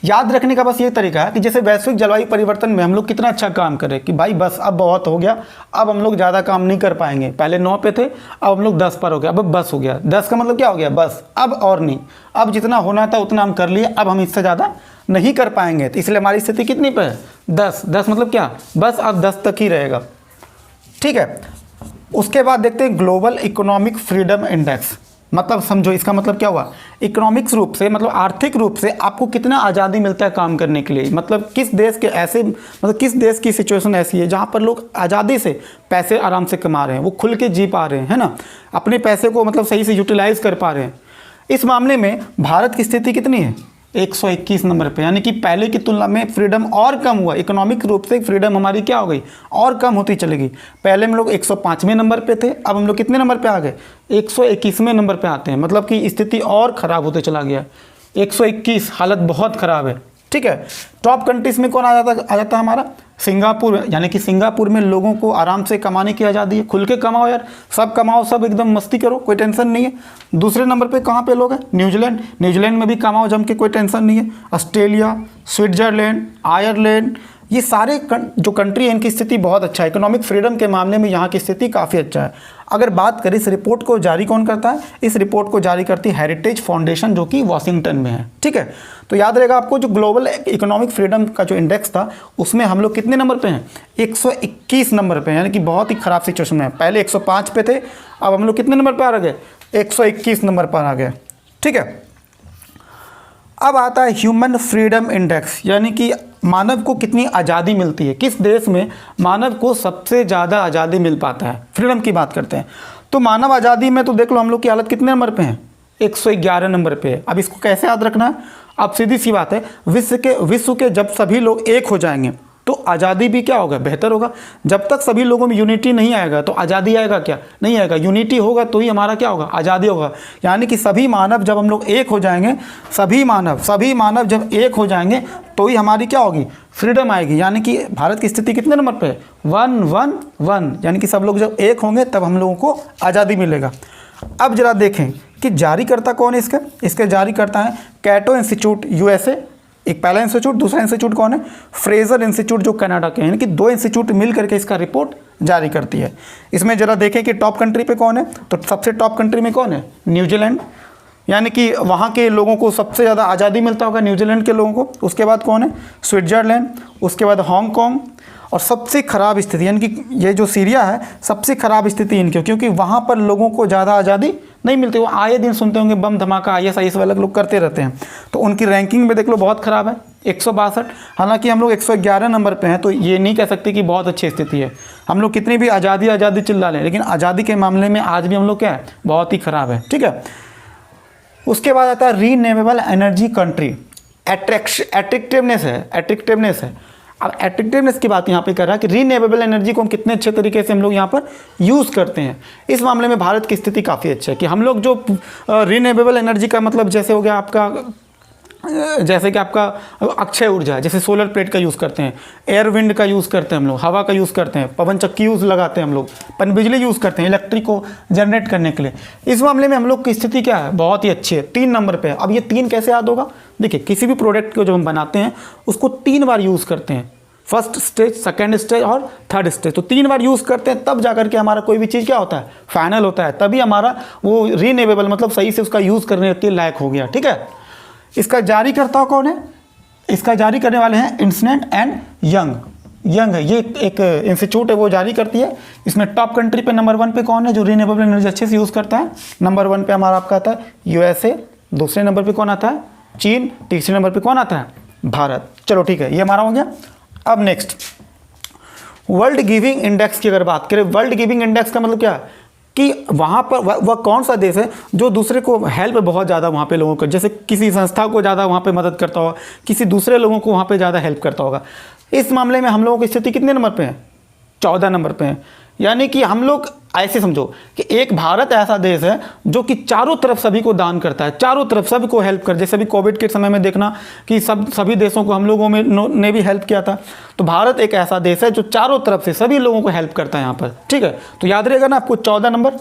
Speaker 1: याद रखने का बस ये तरीका है कि जैसे वैश्विक जलवायु परिवर्तन में हम लोग कितना अच्छा काम करें कि भाई बस अब बहुत हो गया, अब हम लोग ज़्यादा काम नहीं कर पाएंगे। पहले 9 पे थे, अब हम लोग 10 पर हो गया, अब बस हो गया। 10 का मतलब क्या हो गया, बस अब और नहीं, अब जितना होना था उतना हम कर लिए, अब हम इससे ज़्यादा नहीं कर पाएंगे। तो इसलिए हमारी स्थिति कितनी पे है, 10। 10 मतलब क्या, बस अब 10 तक ही रहेगा। ठीक है, उसके बाद देखते हैं ग्लोबल इकोनॉमिक फ्रीडम इंडेक्स। मतलब समझो इसका मतलब क्या हुआ, इकोनॉमिक्स रूप से मतलब आर्थिक रूप से आपको कितना आज़ादी मिलता है काम करने के लिए। मतलब किस देश के ऐसे, मतलब किस देश की सिचुएशन ऐसी है जहाँ पर लोग आज़ादी से पैसे आराम से कमा रहे हैं, वो खुल के जी पा रहे हैं, है ना, अपने पैसे को मतलब सही से यूटिलाइज कर पा रहे हैं। इस मामले में भारत की स्थिति कितनी है, 121 नंबर पे, यानी कि पहले की तुलना में फ्रीडम और कम हुआ। इकोनॉमिक रूप से फ्रीडम हमारी क्या हो गई, और कम होती चलेगी। पहले हम लोग 105वें नंबर पे थे, अब हम लोग कितने नंबर पे आ गए, 121वें नंबर पे आते हैं। मतलब कि स्थिति और ख़राब होते चला गया। 121, हालत बहुत ख़राब है। ठीक है, टॉप कंट्रीज में कौन आ जाता है हमारा, सिंगापुर। यानी कि सिंगापुर में लोगों को आराम से कमाने की आज़ादी है, खुल के कमाओ यार, सब कमाओ, सब एकदम मस्ती करो, कोई टेंशन नहीं है। दूसरे नंबर पे कहाँ पे लोग हैं, न्यूजीलैंड। न्यूजीलैंड में भी कमाओ जम के, कोई टेंशन नहीं है। ऑस्ट्रेलिया, स्विट्जरलैंड, आयरलैंड, ये सारे जो कंट्री है इनकी स्थिति बहुत अच्छा है। इकोनॉमिक फ्रीडम के मामले में यहाँ की स्थिति काफ़ी अच्छा है। अगर बात करें इस रिपोर्ट को जारी कौन करता है, इस रिपोर्ट को जारी करती है हेरिटेज फाउंडेशन, जो कि वॉशिंगटन में है। ठीक है, तो याद रहेगा आपको, जो ग्लोबल इकोनॉमिक फ्रीडम का जो इंडेक्स था उसमें हम लोग कितने नंबर पे हैं, 121 नंबर पे, यानी कि बहुत ही ख़राब सिचुएशन में है। पहले 105 पे थे, अब हम लोग कितने नंबर पर आ गए, 121 नंबर पर आ गए। ठीक है, अब आता है ह्यूमन फ्रीडम इंडेक्स, यानी कि मानव को कितनी आज़ादी मिलती है, किस देश में मानव को सबसे ज़्यादा आज़ादी मिल पाता है। फ्रीडम की बात करते हैं तो मानव आज़ादी में तो देख लो हम लोग की हालत कितने नंबर पे है, 111 नंबर पे है। अब इसको कैसे याद रखना है, अब सीधी सी बात है, विश्व के जब सभी लोग एक हो जाएंगे तो आज़ादी भी क्या होगा, बेहतर होगा। जब तक सभी लोगों में यूनिटी नहीं आएगा तो आज़ादी आएगा क्या, नहीं आएगा। यूनिटी होगा तो ही हमारा क्या होगा, आज़ादी होगा। यानी कि सभी मानव जब हम लोग एक हो जाएंगे, सभी मानव जब एक हो जाएंगे तो ही हमारी क्या होगी, फ्रीडम आएगी। यानी कि भारत की स्थिति कितने नंबर पे है, 111, यानी कि सब लोग जब एक होंगे तब हम लोगों को आज़ादी मिलेगा। अब जरा देखें कि जारीकर्ता कौन है इसके जारीकर्ता है कैटो इंस्टीट्यूट USA, एक पहला इंस्टीट्यूट, दूसरा इंस्टीट्यूट कौन है, फ्रेजर इंस्टीट्यूट जो कनाडा के हैं। यानी कि 2 इंस्टीट्यूट मिल करके इसका रिपोर्ट जारी करती है। इसमें जरा देखें कि टॉप कंट्री पे कौन है, तो सबसे टॉप कंट्री में कौन है, न्यूजीलैंड। यानी कि वहाँ के लोगों को सबसे ज़्यादा आज़ादी मिलता होगा, न्यूजीलैंड के लोगों को। उसके बाद कौन है, स्विट्जरलैंड। उसके बाद हांगकॉन्ग। और सबसे ख़राब स्थिति यानी कि ये जो सीरिया है, सबसे ख़राब स्थिति इनकी, क्योंकि वहाँ पर लोगों को ज़्यादा आज़ादी नहीं मिलती। वो आए दिन सुनते होंगे बम धमाका IS वाले लोग करते रहते हैं, तो उनकी रैंकिंग में देख लो बहुत ख़राब है, 162। हालांकि हम लोग 111 नंबर पे हैं, तो ये नहीं कह सकते कि बहुत अच्छी स्थिति है। हम लोग कितनी भी आज़ादी चिल्ला लें, लेकिन आज़ादी के मामले में आज भी हम लोग क्या है, बहुत ही ख़राब है। ठीक है, उसके बाद आता है रीन्यूएबल एनर्जी कंट्री। एट्रैक्टिवनेस है। अब एट्रैक्टिवनेस की बात यहाँ पे कर रहा है कि रीन्यूएबल एनर्जी को हम कितने अच्छे तरीके से हम लोग यहाँ पर यूज़ करते हैं। इस मामले में भारत की स्थिति काफ़ी अच्छी है कि हम लोग जो रीन्यूएबल एनर्जी का मतलब जैसे हो गया आपका, जैसे कि आपका अक्षय ऊर्जा, जैसे सोलर प्लेट का यूज़ करते हैं, एयर विंड का यूज़ करते हैं हम लोग, हवा का यूज़ करते हैं, पवन चक्की यूज़ लगाते हैं हम लोग, पनबिजली यूज़ करते हैं इलेक्ट्रिक को जनरेट करने के लिए। इस मामले में हम लोग की स्थिति क्या है, बहुत ही अच्छी है, 3 नंबर पे है। अब ये 3 कैसे याद होगा, देखिए किसी भी प्रोडक्ट को जो हम बनाते हैं उसको 3 बार यूज़ करते हैं, फर्स्ट स्टेज, सेकेंड स्टेज और थर्ड स्टेज। तो 3 बार यूज़ करते हैं तब जाकर के हमारा कोई भी चीज़ क्या होता है, फाइनल होता है, तभी हमारा वो रीन्यूएबल मतलब सही से उसका यूज़ करने के लायक हो गया। ठीक है, इसका जारी करता कौन है, इसका जारी करने वाले हैं इंस्टेंट एंड यंग है, ये एक इंस्टीट्यूट है वो जारी करती है। इसमें टॉप कंट्री पे नंबर 1 पे कौन है जो रीन्यूएबल एनर्जी अच्छे से यूज़ करता है, नंबर 1 पे हमारा आपका आता है यूएसए, दूसरे नंबर पे कौन आता है चीन, तीसरे नंबर पे कौन आता है भारत। चलो ठीक है, ये हमारा हो गया। अब नेक्स्ट वर्ल्ड गिविंग इंडेक्स की अगर बात करें, वर्ल्ड गिविंग इंडेक्स का मतलब क्या है कि वहाँ पर वह कौन सा देश है जो दूसरे को हेल्प बहुत ज़्यादा वहाँ पे लोगों को, जैसे किसी संस्था को ज़्यादा वहाँ पे मदद करता होगा, किसी दूसरे लोगों को वहाँ पे ज़्यादा हेल्प करता होगा। इस मामले में हम लोगों की स्थिति कितने नंबर पे है, 14 नंबर पे है। यानी कि हम लोग ऐसे समझो कि एक भारत ऐसा देश है जो कि चारों तरफ सभी को दान करता है, चारों तरफ सभी को हेल्प कर, जैसे अभी कोविड के समय में देखना कि सभी देशों को हम लोगों में ने भी हेल्प किया था। तो भारत एक ऐसा देश है जो चारों तरफ से सभी लोगों को हेल्प करता है यहाँ पर। ठीक है, तो याद रहेगा ना आपको 14 नंबर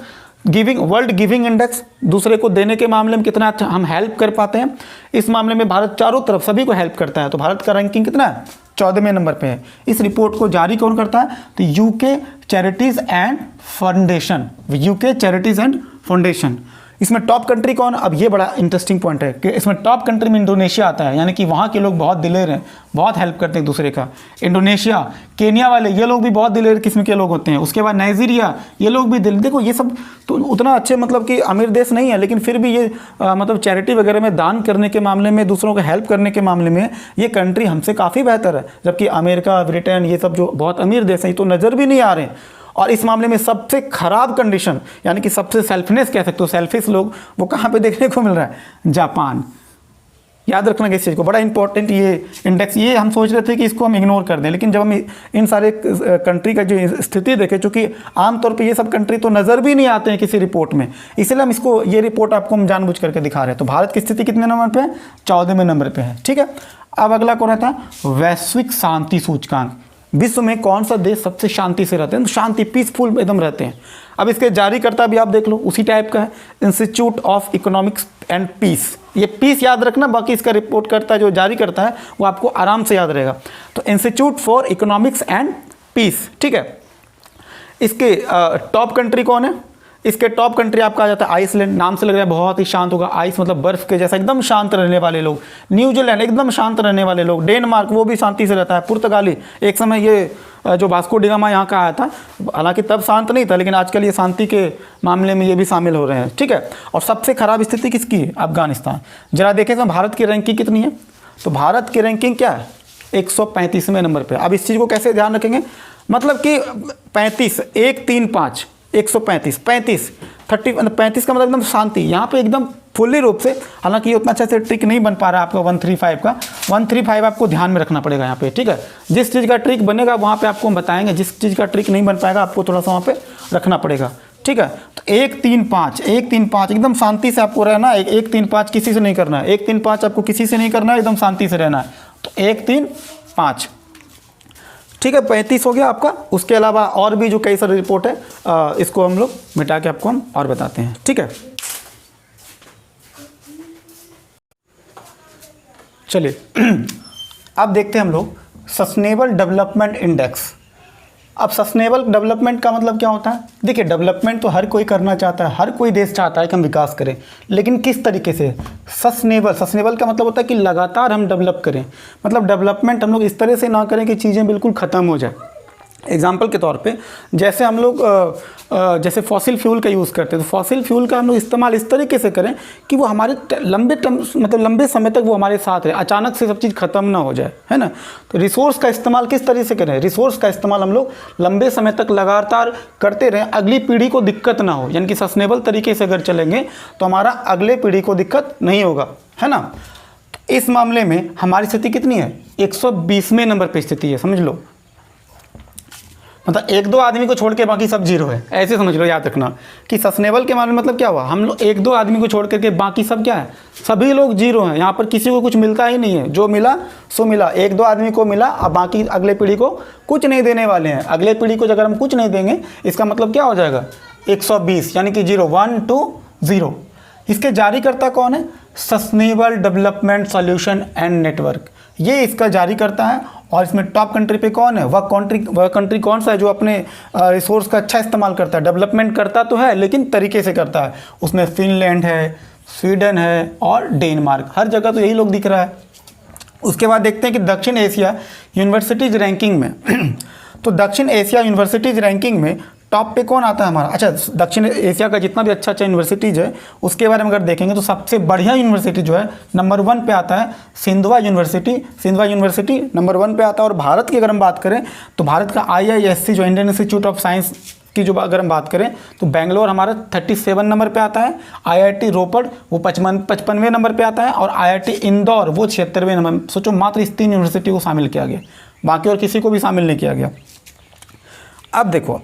Speaker 1: वर्ल्ड गिविंग इंडेक्स, दूसरे को देने के मामले में कितना अच्छा हम हेल्प कर पाते हैं। इस मामले में भारत चारों तरफ सभी को हेल्प करता है, तो भारत का रैंकिंग कितना है, 14वें नंबर पे है। इस रिपोर्ट को जारी कौन करता है, तो UK charities and foundation, UK charities and foundation. इसमें टॉप कंट्री कौन, अब ये बड़ा इंटरेस्टिंग पॉइंट है कि इसमें टॉप कंट्री में इंडोनेशिया आता है, यानी कि वहाँ के लोग बहुत दिलेर हैं, बहुत हेल्प करते हैं एक दूसरे का। इंडोनेशिया, केन्या वाले ये लोग भी बहुत दिलेर किस्म के लोग होते हैं। उसके बाद नाइजीरिया, ये लोग भी देखो ये सब तो उतना अच्छे मतलब कि अमीर देश नहीं है, लेकिन फिर भी ये मतलब चैरिटी वगैरह में दान करने के मामले में, दूसरों को हेल्प करने के मामले में ये कंट्री हमसे काफ़ी बेहतर है। जबकि अमेरिका, ब्रिटेन, ये सब जो बहुत अमीर देश हैं ये तो नज़र भी नहीं आ रहे हैं। और इस मामले में सबसे खराब कंडीशन, यानी कि सबसे सेल्फनेस कह सकते हो, सेल्फिश लोग, वो कहाँ पे देखने को मिल रहा है, जापान। याद रखना इस चीज़ को, बड़ा इंपॉर्टेंट ये इंडेक्स। ये हम सोच रहे थे कि इसको हम इग्नोर कर दें, लेकिन जब हम इन सारे कंट्री का जो स्थिति देखें, चूँकि आमतौर पे ये सब कंट्री तो नज़र भी नहीं आते हैं किसी रिपोर्ट में, इसलिए हम इसको, ये रिपोर्ट आपको हम जानबूझ करके दिखा रहे हैं। तो भारत की स्थिति कितने नंबर पे है, 14वें नंबर पे है। ठीक है, अब अगला कौन रहता है, वैश्विक शांति सूचकांक। विश्व में कौन सा देश सबसे शांति से रहते हैं, शांति पीसफुल एकदम रहते हैं। अब इसके जारीकर्ता भी आप देख लो, उसी टाइप का है, institute of economics and peace. ये पीस याद रखना, बाकी इसका रिपोर्ट करता है जो जारी करता है वो आपको आराम से याद रहेगा। तो institute for economics and peace. ठीक है, इसके टॉप कंट्री कौन है, इसके टॉप कंट्री आपका आ जाता है आइसलैंड। नाम से लग रहा है बहुत ही शांत होगा, आइस मतलब बर्फ के जैसा एकदम शांत रहने वाले लोग। न्यूजीलैंड एकदम शांत रहने वाले लोग। डेनमार्क वो भी शांति से रहता है। पुर्तगाली, एक समय ये जो वास्को डी गामा यहाँ का आया था, हालांकि तब शांत नहीं था, लेकिन आजकल ये शांति के मामले में ये भी शामिल हो रहे हैं। ठीक है, और सबसे खराब स्थिति किसकी है, अफगानिस्तान। जरा देखें तो भारत की रैंकिंग कितनी है, तो भारत की रैंकिंग क्या है, 135वें नंबर पर। अब इस चीज़ को कैसे ध्यान रखेंगे, मतलब कि 35, 1, 3, 5, 135, 35 का मतलब एकदम शांति, यहाँ पे एकदम फुल्ली रूप से। हालांकि ये उतना अच्छा से ट्रिक नहीं बन पा रहा है आपका 135 का, 135 आपको ध्यान में रखना पड़ेगा यहाँ पे। ठीक है, जिस चीज़ का ट्रिक बनेगा वहाँ पे आपको हम बताएंगे, जिस चीज़ का ट्रिक नहीं बन पाएगा आपको थोड़ा सा वहाँ पे रखना पड़ेगा। ठीक है, तो 1, 3, 5, 1, 3, 5 एकदम शांति से आपको रहना है। 1, 3, 5 किसी से नहीं करना है, 1, 3, 5 आपको किसी से नहीं करना है, एकदम शांति से रहना है। तो 1, 3, 5, ठीक है, 35 हो गया आपका। उसके अलावा और भी जो कई सारे रिपोर्ट है, इसको हम लोग मिटा के आपको हम और बताते हैं। ठीक है, चलिए अब देखते हैं हम लोग सस्टेनेबल डेवलपमेंट इंडेक्स। अब सस्टेनेबल डेवलपमेंट का मतलब क्या होता है, देखिए डेवलपमेंट तो हर कोई करना चाहता है, हर कोई देश चाहता है कि हम विकास करें, लेकिन किस तरीके से। सस्टेनेबल का मतलब होता है कि लगातार हम डेवलप करें, मतलब डेवलपमेंट हम लोग इस तरह से ना करें कि चीज़ें बिल्कुल ख़त्म हो जाए। एग्जाम्पल के तौर पे जैसे हम लोग जैसे फॉसिल फ्यूल का यूज़ करते हैं, तो फॉसिल फ्यूल का हम लोग इस्तेमाल इस तरीके से करें कि वो हमारे लंबे समय तक वो हमारे साथ रहे, अचानक से सब चीज़ ख़त्म ना हो जाए, है ना। तो रिसोर्स का इस्तेमाल किस तरीके से करें, रिसोर्स का इस्तेमाल हम लोग लंबे समय तक लगातार करते रहें, अगली पीढ़ी को दिक्कत ना हो। यानी कि सस्टेनेबल तरीके से अगर चलेंगे तो हमारा अगले पीढ़ी को दिक्कत नहीं होगा, है ना। इस मामले में हमारी स्थिति कितनी है, 120वें नंबर पे स्थिति है, समझ लो। मतलब 1-2 आदमी को छोड़ के बाकी सब जीरो है, ऐसे समझ लो, याद रखना कि सस्टेनेबल के मामले में मतलब क्या हुआ, हम लोग 1-2 आदमी को छोड़ करके बाकी सब क्या है, सभी लोग जीरो हैं। यहाँ पर किसी को कुछ मिलता ही नहीं है, जो मिला सो मिला, 1-2 आदमी को मिला, अब बाकी अगले पीढ़ी को कुछ नहीं देने वाले हैं। अगले पीढ़ी को अगर हम कुछ नहीं देंगे इसका मतलब क्या हो जाएगा, 120 यानी कि 0, 1 2 0। इसके जारीकर्ता कौन है, sustainable development solution and network, ये इसका जारी करता है। और इसमें टॉप कंट्री पे कौन है, वह कंट्री कौन सा है जो अपने रिसोर्स का अच्छा इस्तेमाल करता है, डेवलपमेंट करता तो है लेकिन तरीके से करता है। उसमें फिनलैंड है, स्वीडन है और डेनमार्क, हर जगह तो यही लोग दिख रहा है। उसके बाद देखते हैं कि दक्षिण एशिया यूनिवर्सिटीज़ रैंकिंग में तो दक्षिण एशिया यूनिवर्सिटीज़ रैंकिंग में टॉप पे कौन आता है हमारा। अच्छा, दक्षिण एशिया का जितना भी अच्छा यूनिवर्सिटीज़ है उसके बारे में अगर देखेंगे तो सबसे बढ़िया यूनिवर्सिटी जो है नंबर 1 पे आता है Sendhwa university. Sendhwa university number 1 पे आता है। और भारत की अगर हम बात करें तो भारत का IISc जो इंडियन इंस्टीट्यूट ऑफ साइंस की जो अगर हम बात करें तो बेंगलोर हमारा 37 नंबर पे आता है। IIT रोपड़ वो 55वें नंबर पे आता है और IIT इंदौर वो 76वें नंबर। सोचो, मात्र इस 3 यूनिवर्सिटी को शामिल किया गया, बाकी और किसी को भी शामिल नहीं किया गया। अब देखो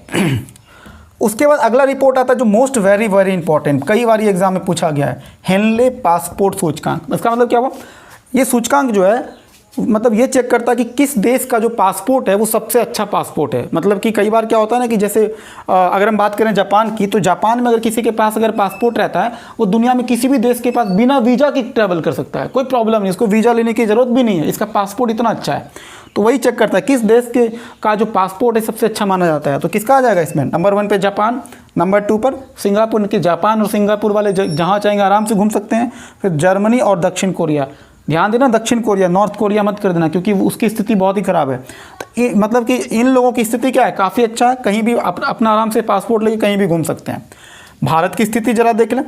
Speaker 1: उसके बाद अगला रिपोर्ट आता है जो मोस्ट वेरी वेरी इंपॉर्टेंट, कई बार ये एग्जाम में पूछा गया है, हेनले पासपोर्ट सूचकांक। इसका मतलब क्या हुआ, ये सूचकांक जो है मतलब ये चेक करता है कि किस देश का जो पासपोर्ट है वो सबसे अच्छा पासपोर्ट है। मतलब कि कई बार क्या होता है ना कि जैसे अगर हम बात करें जापान की, तो जापान में अगर किसी के पास अगर पासपोर्ट रहता है वो दुनिया में किसी भी देश के पास बिना वीज़ा के ट्रैवल कर सकता है, कोई प्रॉब्लम नहीं, इसको वीज़ा लेने की ज़रूरत भी नहीं है, इसका पासपोर्ट इतना अच्छा है। तो वही चेक करता है किस देश के का जो पासपोर्ट है सबसे अच्छा माना जाता है। तो किसका आ जाएगा इसमें, नंबर 1 पे जापान, नंबर 2 पर सिंगापुर। कि जापान और सिंगापुर वाले जहाँ चाहेंगे आराम से घूम सकते हैं। फिर जर्मनी और दक्षिण कोरिया, ध्यान देना दक्षिण कोरिया, नॉर्थ कोरिया मत कर देना क्योंकि उसकी स्थिति बहुत ही ख़राब है। तो मतलब कि इन लोगों की स्थिति क्या है, काफ़ी अच्छा है, कहीं भी अपना आराम से पासपोर्ट लेके कहीं भी घूम सकते हैं। भारत की स्थिति जरा देख लें।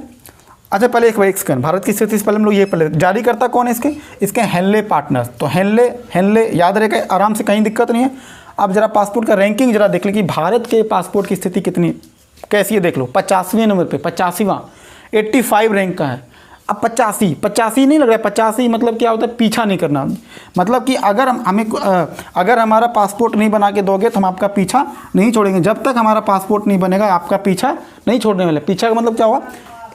Speaker 1: अच्छा, पहले एक सेकंड, भारत की स्थिति से पहले हम लोग ये पहले जारी करता कौन है इसके हेनले पार्टनर्स। तो हेनले याद रहेगा आराम से, कहीं दिक्कत नहीं है। अब जरा पासपोर्ट का रैंकिंग जरा देख लें कि भारत के पासपोर्ट की स्थिति कितनी कैसी है, देख लो 50वें नंबर पे, 85वां, 85 रैंक का है। अब 85 नहीं लग रहा है, 85 मतलब क्या होता है, पीछा नहीं करना। मतलब कि अगर अगर हमारा पासपोर्ट नहीं बना के दोगे तो हम आपका पीछा नहीं छोड़ेंगे, जब तक हमारा पासपोर्ट नहीं बनेगा आपका पीछा नहीं छोड़ने वाले। पीछा का मतलब क्या हुआ,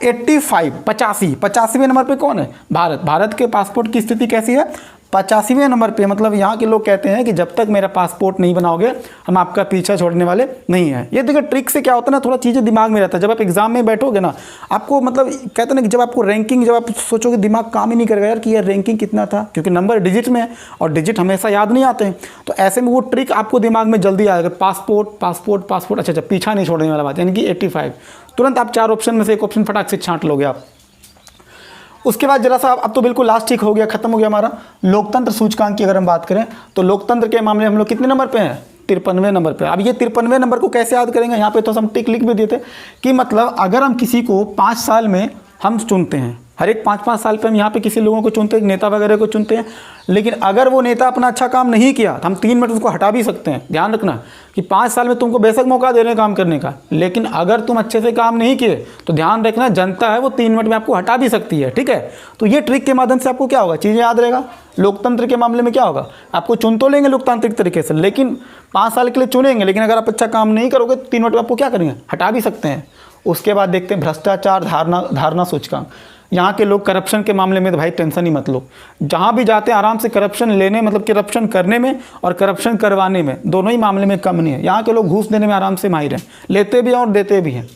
Speaker 1: 85वें नंबर पे कौन है, भारत के पासपोर्ट की स्थिति कैसी है, 85वें नंबर पे। मतलब यहाँ के लोग कहते हैं कि जब तक मेरा पासपोर्ट नहीं बनाओगे हम आपका पीछा छोड़ने वाले नहीं हैं। ये देखिए ट्रिक से क्या होता है ना, थोड़ा चीज़ें दिमाग में रहता है। जब आप एग्जाम में बैठोगे ना, आपको मतलब कहते हैं ना कि जब आपको रैंकिंग, जब आप सोचोगे दिमाग काम ही नहीं करेगा यार कि यार रैंकिंग कितना था, क्योंकि नंबर डिजिट में है और डिजिट हमेशा याद नहीं आते हैं। तो ऐसे में वो ट्रिक आपको दिमाग में जल्दी आएगा, पासपोर्ट। अच्छा, पीछा नहीं छोड़ने वाला बात, यानी कि 85। तुरंत आप 4 ऑप्शन में से एक ऑप्शन फटाक से छांट लोगे आप। उसके बाद जरा सा अब तो बिल्कुल लास्ट ठीक हो गया, खत्म हो गया हमारा लोकतंत्र सूचकांक की अगर हम बात करें तो लोकतंत्र के मामले में हम लोग कितने नंबर पे हैं, 53वें नंबर पे। अब ये 53वें नंबर को कैसे याद करेंगे, यहाँ पे तो हम टिक लिख भी देते कि मतलब अगर हम किसी को 5 साल में हम चुनते हैं, हर एक 5-5 साल पे हम यहाँ पे किसी लोगों को चुनते हैं, नेता वगैरह को चुनते हैं, लेकिन अगर वो नेता अपना अच्छा काम नहीं किया तो हम 3 मिनट उसको हटा भी सकते हैं। ध्यान रखना कि 5 साल में तुमको बेशक मौका दे रहे हैं काम करने का, लेकिन अगर तुम अच्छे से काम नहीं किए तो ध्यान रखना जनता है वो 3 मिनट में आपको हटा भी सकती है, ठीक है। तो ये ट्रिक के माध्यम से आपको क्या होगा, चीज़ें याद रहेगा। लोकतंत्र के मामले में क्या होगा, आपको चुन तो लेंगे लोकतांत्रिक तरीके से, लेकिन 5 साल के लिए चुनेंगे, लेकिन अगर आप अच्छा काम नहीं करोगे तो 3 मिनट में आपको क्या करेंगे, हटा भी सकते हैं। उसके बाद देखते हैं भ्रष्टाचार धारणा सूचकांक। यहाँ के लोग करप्शन के मामले में तो भाई टेंशन ही मत लो, जहाँ भी जाते हैं आराम से करप्शन लेने, मतलब करप्शन करने में और करप्शन करवाने में, दोनों ही मामले में कम नहीं है। यहाँ के लोग घूस देने में आराम से माहिर हैं, लेते भी हैं और देते भी हैं।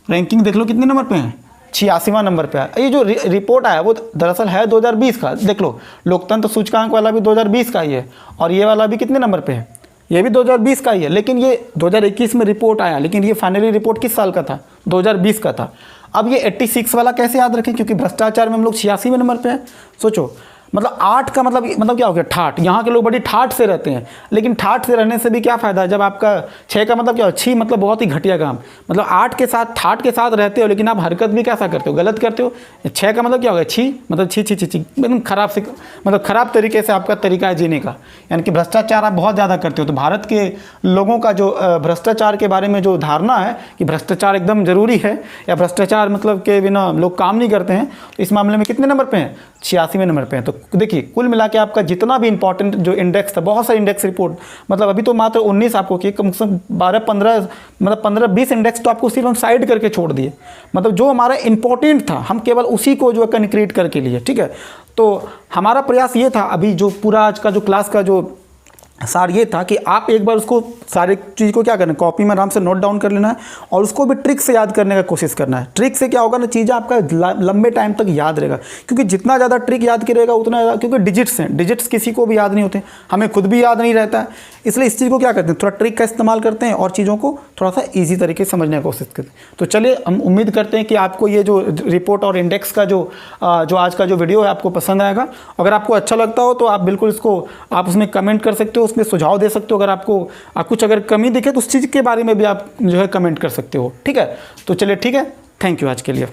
Speaker 1: रैंकिंग देख लो कितने नंबर पे हैं, 86वां नंबर पे है। ये जो रिपोर्ट आया वो दरअसल है 2020 का, देख लो लोकतंत्र सूचकांक वाला भी 2020 का ही है और ये वाला भी कितने नंबर पे है, ये भी 2020 का ही है, लेकिन ये 2021 में रिपोर्ट आया, लेकिन ये फाइनली रिपोर्ट किस साल का था, 2020 का था। अब ये 86 वाला कैसे याद रखें, क्योंकि भ्रष्टाचार में हम लोग 86वें नंबर पे हैं। सोचो मतलब 8 का मतलब क्या हो गया, ठाठ। यहाँ के लोग बड़ी ठाठ से रहते हैं, लेकिन ठाठ से रहने से भी क्या फ़ायदा है जब आपका 6 का मतलब क्या हो, छी मतलब बहुत ही घटिया काम। मतलब 8 के साथ ठाठ के साथ रहते हो, लेकिन आप हरकत भी कैसा करते हो, गलत करते हो। 6 का मतलब क्या हो गया, छी मतलब छी छी छी छी, एकदम खराब से मतलब खराब तरीके से आपका तरीका है जीने का, यानी कि भ्रष्टाचार आप बहुत ज़्यादा करते हो। तो भारत के लोगों का जो भ्रष्टाचार के बारे में जो धारणा है कि भ्रष्टाचार एकदम ज़रूरी है या भ्रष्टाचार मतलब के बिना लोग काम नहीं करते हैं, तो इस मामले में कितने नंबर पे हैं, 86वें नंबर पे हैं। तो देखिए कुल मिला के आपका जितना भी इंपॉर्टेंट जो इंडेक्स था, बहुत सारे इंडेक्स रिपोर्ट, मतलब अभी तो मात्र 19 आपको किए, कम से कम 12-15 मतलब 15-20 इंडेक्स तो आपको सिर्फ हम साइड करके छोड़ दिए। मतलब जो हमारा इंपॉर्टेंट था हम केवल उसी को जो है कंक्रीट करके लिए, ठीक है। तो हमारा प्रयास ये था, अभी जो पूरा आज का जो क्लास का जो सार ये था कि आप एक बार उसको सारे चीज़ को क्या करना है, कॉपी में आराम से नोट डाउन कर लेना है और उसको भी ट्रिक से याद करने का कोशिश करना है। ट्रिक से क्या होगा ना, चीज़ें आपका लंबे टाइम तक याद रहेगा, क्योंकि जितना ज़्यादा ट्रिक याद करेगा उतना ज़्यादा, क्योंकि डिजिट्स हैं, डिजिट्स किसी को भी याद नहीं होते, हमें खुद भी याद नहीं रहता है। इसलिए इस चीज़ को क्या करते हैं, थोड़ा ट्रिक का इस्तेमाल करते हैं और चीज़ों को थोड़ा सा ईजी तरीके से समझने की कोशिश करते हैं। तो चलिए हम उम्मीद करते हैं कि आपको ये जो रिपोर्ट और इंडेक्स का जो आज का जो वीडियो है आपको पसंद आएगा। अगर आपको अच्छा लगता हो तो आप बिल्कुल इसको आप उसमें कमेंट कर सकते हो, उसमें सुझाव दे सकते हो। अगर आपको कुछ अगर कमी दिखे तो उस चीज़ के बारे में भी आप जो है कमेंट कर सकते हो, ठीक है। तो चलिए ठीक है, थैंक यू आज के लिए।